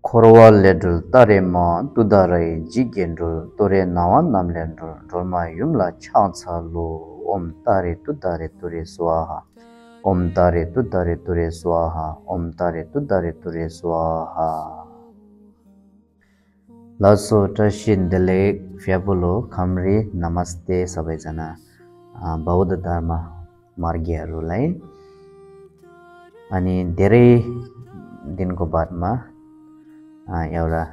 Korwal ledul tare ma tudarai jigendul tore nawan namlendul dolma yumla chansa lo om tare tudare ture swaha om tare tudare ture swaha om tare tudare ture swaha laso tashin dele fyabulo khamri namaste sabaijana बौद्ध धर्म मार्गीहरूलाई अनि धेरै दिनको बादमा एउटा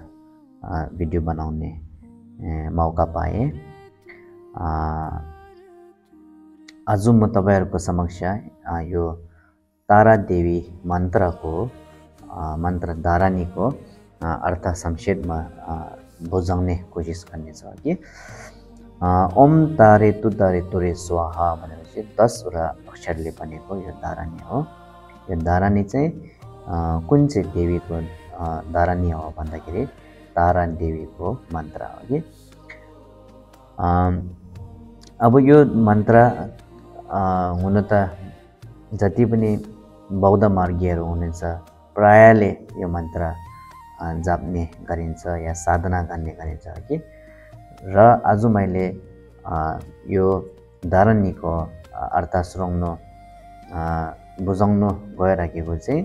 video बनाउने मौका पाएँ आज म तपाईहरुको समक्ष यो तारा देवी मन्त्रको मन्त्र धारणीको अर्थ संक्षेपमा बुझाउने कोसिस गर्ने छ कि ओम तारे तुतारे तुरे स्वाहा भनेर चाहिँ 10 वटा अक्षरले बनेको यो धारणी हो। यो धारणी चाहिँ कुन चाहिँ देवीको धारणी हो भन्दाखेरि तारा देवीको मन्त्र हो कि अब यो मन्त्र हुन त जति पनि बौद्ध मार्गीहरू हुनुहुन्छ प्रायले यो मन्त्र जप्ने गरिन्छ या साधना गर्ने गरिन्छ कि र आज मैले यो धारणीको अर्थ सुनाउनु बुझाउनु गइराखेको चाहिँ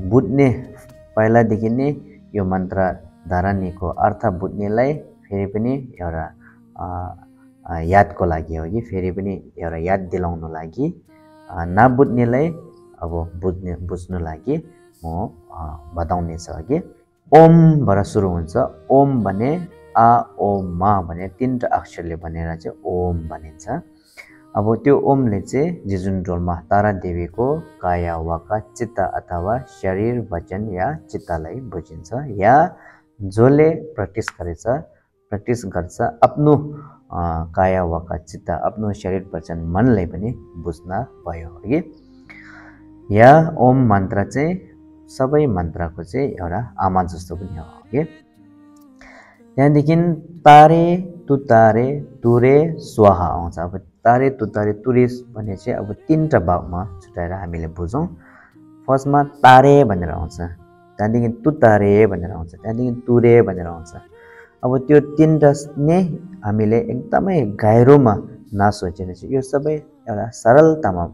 बुझ्ने पहिलादेखि नै यो मन्त्र धारणीको अर्थ बुझ्नेलाई फेरि पनि एउटा यादको लागि हो कि फेरि पनि एउटा याद दिलाउनु लागि नबुझ्नेलाई अब बुझ्नु लागि म बताउने छ कि ओम बाट सुरु हुन्छ। ओम भने आ ओ मा भने तीनटा अक्षरले बनेर चाहिँ ओम भनिन्छ। अब त्यो ओमले चाहिँ जिजुनडोलमा तारा देवीको काया वाका चित्त अथवा शरीर वचन या चित्तलाई बुझिन्छ या जसले प्र्याक्टिस गर्छ आफ्नो काया वाका चित्त आफ्नो शरीर वचन मनलाई पनि बुझ्न भयो कि या ओम मन्त्र चाहिँ सबै मन्त्रको चाहिँ एउटा आमा जस्तो पनि हो कि त्यहाँदेखि तारे तुतारे तुरे स्वाहा आउँछ। अब तारे तुतारे तुरे भने चाहिँ अब तीनटा भागमा छुटाएर हामीले बुझौँ। फर्स्टमा तारे भनेर आउँछ, त्यहाँदेखि तुतारे भनेर आउँछ, त्यहाँदेखि तुरे भनेर आउँछ। अब त्यो तीनटा नै हामीले एकदमै गहिरोमा नसोचेर चाहिँ यो सबै एउटा सरलतामा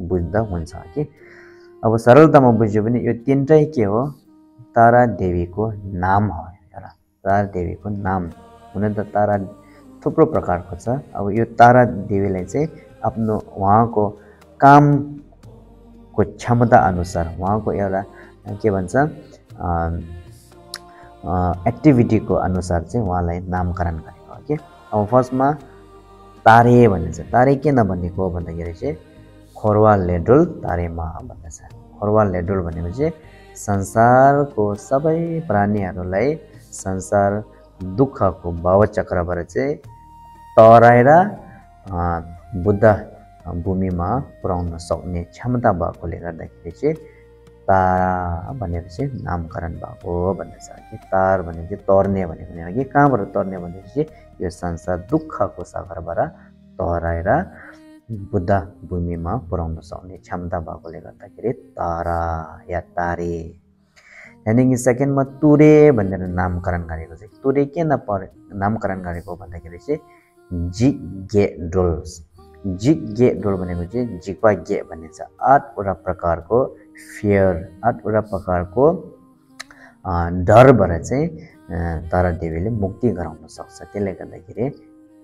बुझ्दा हुन्छ कि अब सरलतामा बुझ्यो भने यो तीनटै के हो तारा देवीको नाम हो। तारा देवीको नाम हुन त तारा थुप्रो प्रकारको छ। अब यो तारा देवीलाई चाहिँ आफ्नो उहाँको कामको क्षमता अनुसार उहाँको एउटा के भन्छ एक्टिभिटीको अनुसार चाहिँ उहाँलाई नामकरण गरेको हो कि अब फर्स्टमा तारे भनिन्छ। तारे किन भनेको भन्दाखेरि चाहिँ खोरवाल लेडुल तारेमा भन्दछ। खोरवाल लेडुल भनेको चाहिँ संसारको सबै प्राणीहरूलाई संसार दुःखको भावचक्रबाट चाहिँ तराएर बुद्ध भूमिमा पुर्याउन सक्ने क्षमता भएकोले गर्दाखेरि चाहिँ तारा भनेर चाहिँ नामकरण भएको भन्दछ कि तार भनेको चाहिँ तर्ने भनेको हो कि कहाँबाट तर्ने भनेपछि चाहिँ यो संसार दुःखको सागरबाट तराएर बुद्ध भूमिमा पुर्याउन सक्ने क्षमता भएकोले गर्दाखेरि तारा या तारे। त्यहाँदेखि सेकेन्डमा तुरे भनेर नामकरण गरेको चाहिँ तुरे के नामकरण गरेको भन्दाखेरि चाहिँ जिगे डोल। जिगे डोल भनेको चाहिँ जिक्वा गे भन्ने छ। 8वटा प्रकारको फियर 8वटा प्रकारको डरबाट चाहिँ तारा देवीले मुक्ति गराउन सक्छ। त्यसले गर्दाखेरि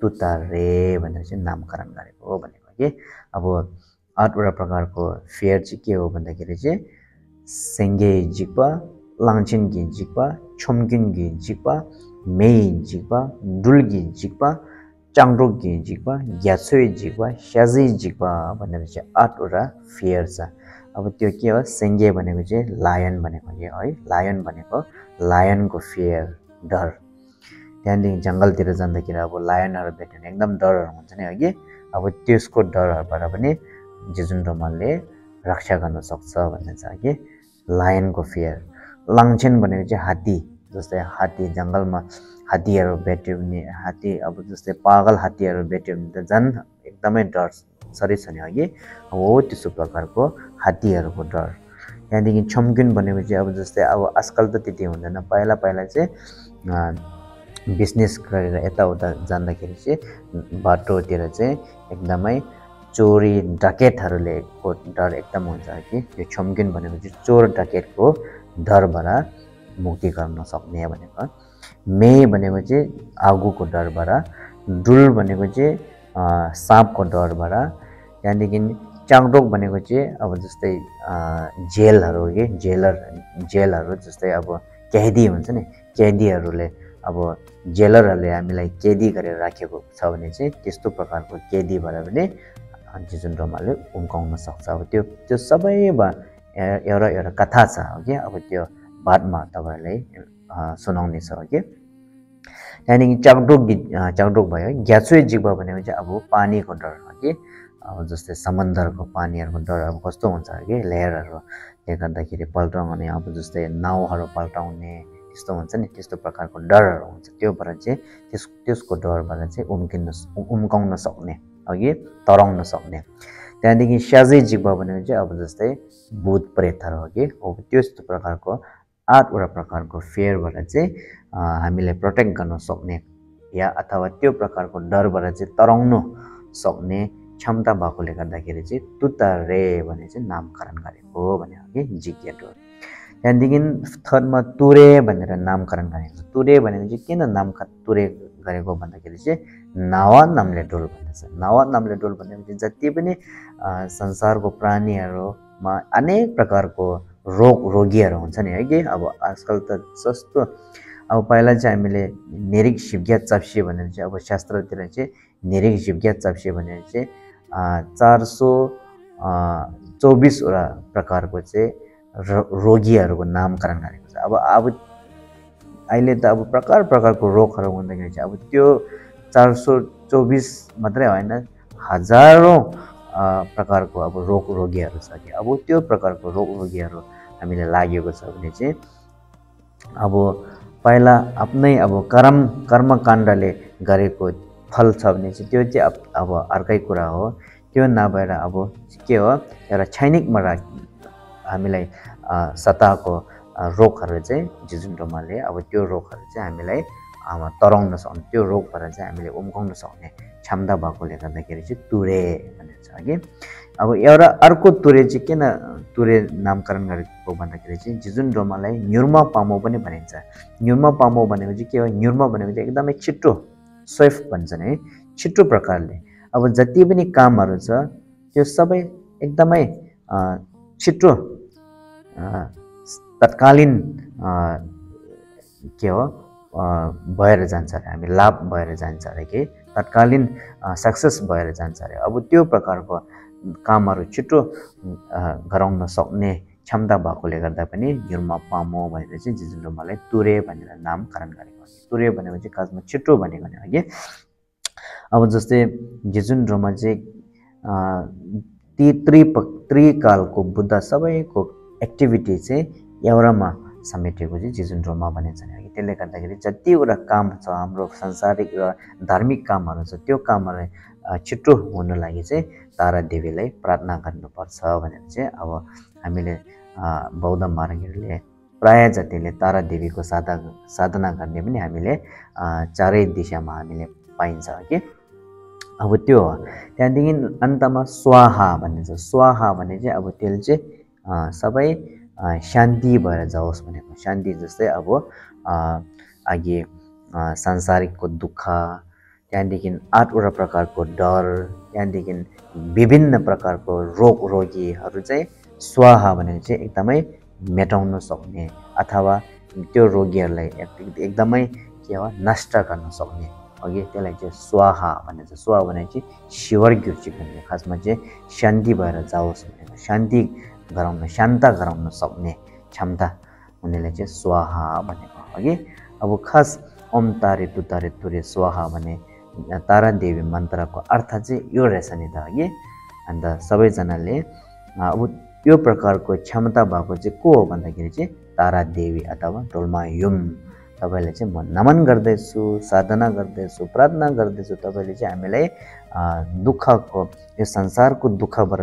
तुतारे भनेर चाहिँ नामकरण गरेको हो भनेको कि अब 8वटा प्रकारको फियर चाहिँ के हो भन्दाखेरि चाहिँ सेङ्गे जिक्वा लाङछिनगी जिक्वा छोमकिनगी जिक्वा मेई जिक्वा डुल्गी जिक्वा चाङडोगी जिक्वा ग्यासोई जिक्वा स्याजी जिक्वा भनेर चाहिँ 8वटा फियर छ। अब त्यो के हो सेङ्गे भनेको चाहिँ लायन भनेको है लायन भनेको लायनको फियर डर। त्यहाँदेखि जङ्गलतिर जाँदाखेरि अब लायनहरू भेट्यो भने एकदम डरहरू हुन्छ नि है कि अब त्यसको डरहरूबाट पनि जिजुनडोमाले रक्षा गर्न सक्छ भन्ने छ कि लायनको फियर। लाङछेन भनेको चाहिँ हात्ती, जस्तै हात्ती जङ्गलमा हात्तीहरू भेट्यो भने हात्ती अब जस्तै पागल हात्तीहरू भेट्यो भने त झन् एकदमै डर सरी छ नि हो कि हो त्यस्तो प्रकारको हात्तीहरूको डर। त्यहाँदेखि छम्किन भनेको चाहिँ अब जस्तै अब आजकल त त्यति हुँदैन, पहिला चाहिँ बिजनेस गरेर यताउता जाँदाखेरि चाहिँ बाटोतिर चाहिँ एकदमै चोरी डकैतहरूले को डर एकदम हुन्छ कि यो छम्किन भनेको चाहिँ चोर डकैतको डरबाट मुक्ति गर्न सक्ने भनेको। मे भनेको चाहिँ आगोको डरबाट, डुल भनेको चाहिँ साँपको डरबाट, त्यहाँदेखि चाङडोक भनेको चाहिँ अब जस्तै जेलहरू कि जेलहरू जस्तै अब कैदी हुन्छ नि, कैदीहरूले अब जेलरहरूले हामीलाई कैदी गरेर राखेको छ भने चाहिँ त्यस्तो प्रकारको कैदीबाट पनि जिजुन डोमाले उम्काउन सक्छ। अब त्यो सबै एउटा कथा छ हो कि, अब त्यो बादमा तपाईँहरूलाई सुनाउने छ हो कि। त्यहाँदेखि चाङडोक भयो। ग्याचुए जिग्बा भनेको चाहिँ अब पानीको डर हो कि, अब जस्तै समन्दरको पानीहरूको डर अब कस्तो हुन्छ कि, लेयरहरूले गर्दाखेरि पल्टाउने, अब जस्तै नाउहरू पल्टाउने त्यस्तो हुन्छ नि, त्यस्तो प्रकारको डरहरू हुन्छ। त्योबाट चाहिँ त्यसको डरबाट चाहिँ उम्काउन सक्ने अघि तराउन सक्ने। त्यहाँदेखि स्याजे जिग्बा भनेको चाहिँ अब जस्तै भूत प्रेतहरू हो कि, अब त्यस्तो प्रकारको 8वटा प्रकारको फेयरबाट चाहिँ हामीलाई प्रोटेक्ट गर्न सक्ने या अथवा त्यो प्रकारको डरबाट चाहिँ तराउन सक्ने क्षमता भएकोले गर्दाखेरि चाहिँ तुतारे भने चाहिँ नामकरण गरेको भने हो कि जिज्ञा डोर। त्यहाँदेखि थर्डमा तुरे भनेर नामकरण गरेको छ। तुरे भनेको चाहिँ किन तुरे गरेको भन्दाखेरि चाहिँ नावा नामले डोल भन्दछ। नावा नामले डोल भनेको चाहिँ जति पनि संसारको प्राणीहरूमा अनेक प्रकारको रोगीहरू हुन्छ नि है कि, अब आजकल त सस्तो अब पहिला चाहिँ हामीले निरिक शिवज्ञा चप्से भनेर चाहिँ अब शास्त्रतिर चाहिँ निरिक शिवज्ञा चप्से भनेर चाहिँ 424वटा प्रकारको चाहिँ रोगीहरूको नामकरण गरेको छ। अब अहिले त अब प्रकारको रोगहरू हुँदाखेरि चाहिँ अब त्यो 424 मात्रै होइन, हजारौँ प्रकारको अब रोगीहरू छ कि, अब त्यो प्रकारको रोगीहरू हामीले लागेको छ भने चाहिँ अब पहिला आफ्नै अब कर्मकाण्डले गरेको फल छ भने चाहिँ त्यो चाहिँ अब अर्कै कुरा हो। त्यो नभएर अब के हो, एउटा छैनिकमा हामीलाई सताएको रोगहरू चाहिँ जिजुन डोमाले अब त्यो रोगहरू चाहिँ हामीलाई तराउन सक्ने, त्यो रोगबाट चाहिँ हामीले उम्काउन सक्ने क्षमता भएकोले गर्दाखेरि चाहिँ तुरे भनेको छ कि। अब एउटा अर्को तुरे चाहिँ किन तुरे नामकरण गरेको भन्दाखेरि चाहिँ जिजुन डोमालाई न्युर्मा पामो पनि भनिन्छ। न्युर्मा पामो भनेको चाहिँ के हो, न्युर्मा भनेको चाहिँ एकदमै छिटो स्विफ्ट भन्छन् है, छिटो प्रकारले अब जति पनि कामहरू छ त्यो सबै एकदमै छिटो तत्कालीन के हो भएर जान्छ अरे, हामी लाभ भएर जान्छ अरे कि तत्कालीन सक्सेस भएर जान्छ अरे। अब त्यो प्रकारको कामहरू छिटो गराउन सक्ने क्षमता भएकोले गर्दा पनि न्युर्मा पामो भनेर चाहिँ जिजुन डोमालाई तुरे भनेर नामकरण गरेको हो। तुरे भनेको चाहिँ खासमा छिटो भनेको हो कि। अब जस्तै जिजुन डोमा चाहिँ त्रिकालको बुद्ध सबैको एक्टिभिटी चाहिँ एउटामा समेटेको चाहिँ जिजुन डोमा भनिन्छ नि। त्यसले गर्दाखेरि जतिवटा काम छ हाम्रो सांसारिक र धार्मिक कामहरू छ त्यो कामहरू छिटो हुनु लागि चाहिँ तारा देवीलाई प्रार्थना गर्नुपर्छ भनेर चाहिँ अब हामीले बौद्ध मार्गीहरूले प्राय जतिले तारा देवीको साधना गर्ने पनि हामीले चारै दिशामा हामीले पाइन्छ कि। अब त्यो हो। त्यहाँदेखि अन्तमा स्वाहा भन्ने छ। स्वाहा भने चाहिँ अब त्यसले चाहिँ सबै शान्ति भएर जाओस् भनेको। शान्ति जस्तै अब अघि सांसारिकको दुःख, त्यहाँदेखि 8वटा प्रकारको डर, त्यहाँदेखि विभिन्न प्रकारको रोगीहरू चाहिँ स्वाहा भनेको चाहिँ एकदमै मेटाउन सक्ने अथवा त्यो रोगीहरूलाई एकदमै के हो नष्ट गर्न सक्ने अघि त्यसलाई चाहिँ स्वाहा भनिन्छ। स्वाहा भनेको चाहिँ शिवर्ग्युर्ची भन्ने, खासमा चाहिँ शान्ति भएर जाओस् भनेको, शान्ति गराउन शान्त गराउन सक्ने क्षमता हुनेलाई चाहिँ स्वाहा भनेको अघि। अब खास ओम तारे तुतारे तुरे स्वाहा भने तारा देवी मन्त्रको अर्थ चाहिँ यो रहेछ नि त अघि। अन्त सबैजनाले अब यो प्रकारको क्षमता भएको चाहिँ को हो भन्दाखेरि चाहिँ तारा देवी अथवा डोल्मा युम तपाईँले चाहिँ म नमन गर्दैछु, साधना गर्दैछु, प्रार्थना गर्दैछु। तपाईँले चाहिँ हामीलाई दुःखको यो संसारको दुःखबाट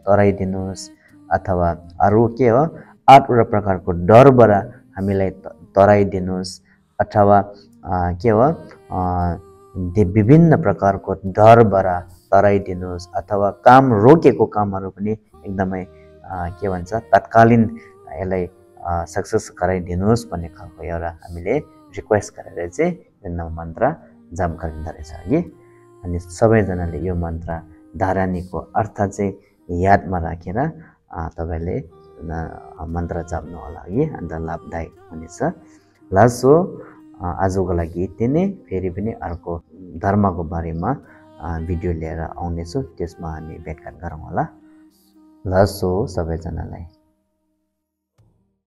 तराइदिनुहोस् अथवा अरू के हो आठवटा प्रकारको डरबाट हामीलाई तराइदिनुहोस् अथवा के हो विभिन्न प्रकारको डरबाट तराइदिनुहोस् अथवा काम रोकेको कामहरू पनि एकदमै के भन्छ तत्कालीन यसलाई सक्सेस गराइदिनुहोस् भन्ने खालको एउटा हामीले रिक्वेस्ट गरेर चाहिँ यो मन्त्र जाप गरिँदो रहेछ हगि। अनि सबैजनाले यो मन्त्र धारणीको अर्थ चाहिँ यादमा राखेर तपाईँले मन्त्र जाप्नु होला हगि, अन्त लाभदायक हुनेछ। ल सो आजको लागि यति नै। फेरि पनि अर्को धर्मको बारेमा भिडियो लिएर आउनेछु, त्यसमा हामी भेटघाट गरौँ होला। ल सो सबैजनालाई